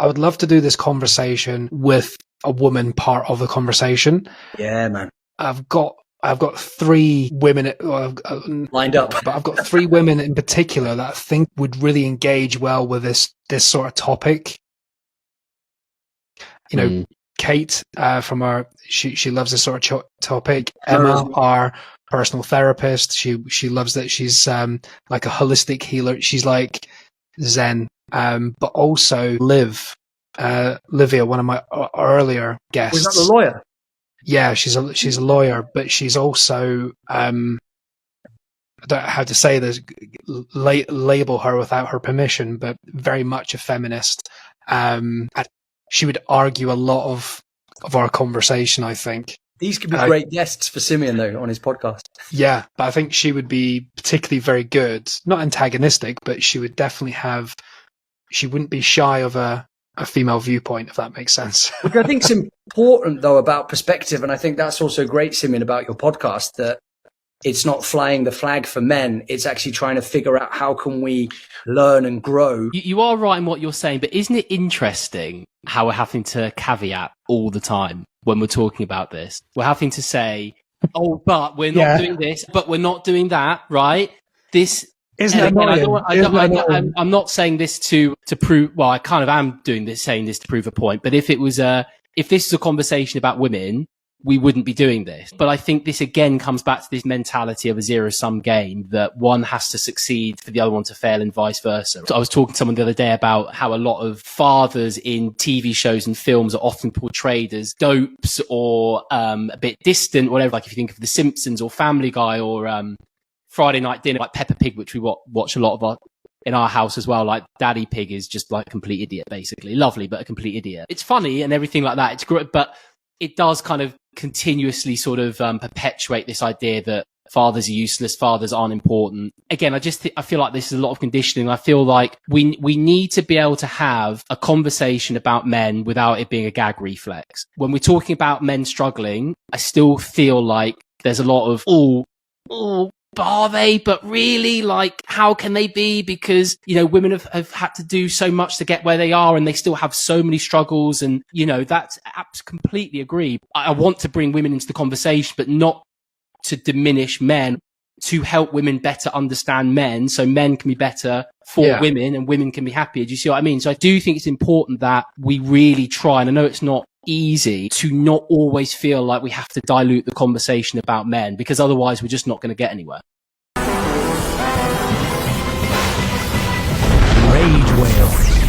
I would love to do this conversation with a woman part of the conversation. Yeah, man. I've got 3 women lined up, but I've got 3 women in particular that I think would really engage well with this sort of topic. You know, Kate from she loves this sort of topic. Emma, our personal therapist, she loves that. She's like a holistic healer. She's like Zen. But also Livia, one of my earlier guests. Was that the lawyer? Yeah, she's a lawyer, but she's also I don't know how to say this, label her without her permission, but very much a feminist. And she would argue a lot of our conversation, I think. These could be great guests for Simeon, though, on his podcast. Yeah, but I think she would be particularly very good, not antagonistic, but she would definitely she wouldn't be shy of a female viewpoint, if that makes sense. Which I think is important, though, about perspective. And I think that's also great, Simeon, about your podcast, that it's not flying the flag for men. It's actually trying to figure out how can we learn and grow. You are right in what you're saying, but isn't it interesting how we're having to caveat all the time when we're talking about this? We're having to say, oh, but we're not doing this, but we're not doing that, right? This isn't annoying. I'm not saying this to prove, well, I kind of am saying this to prove a point, but if this is a conversation about women, we wouldn't be doing this. But I think this again comes back to this mentality of a zero-sum game, that one has to succeed for the other one to fail and vice versa. So I was talking to someone the other day about how a lot of fathers in TV shows and films are often portrayed as dopes or a bit distant, whatever. Like if you think of The Simpsons or Family Guy or Friday Night Dinner, like Peppa Pig, which we watch a lot of in our house as well. Like Daddy Pig is just like a complete idiot, basically. Lovely, but a complete idiot. It's funny and everything like that. It's great, but it does kind of continuously sort of perpetuate this idea that fathers are useless, fathers aren't important. Again, I feel like this is a lot of conditioning. I feel like we need to be able to have a conversation about men without it being a gag reflex. When we're talking about men struggling, I still feel like there's a lot of, are they? But really, like, how can they be? Because, you know, women have had to do so much to get where they are and they still have so many struggles. And, you know, that's completely agree. I want to bring women into the conversation, but not to diminish men, to help women better understand men so men can be better for women and women can be happier. Do you see what I mean? So I do think it's important that we really try, and I know it's not easy, to not always feel like we have to dilute the conversation about men, because otherwise we're just not going to get anywhere. Rage Whale.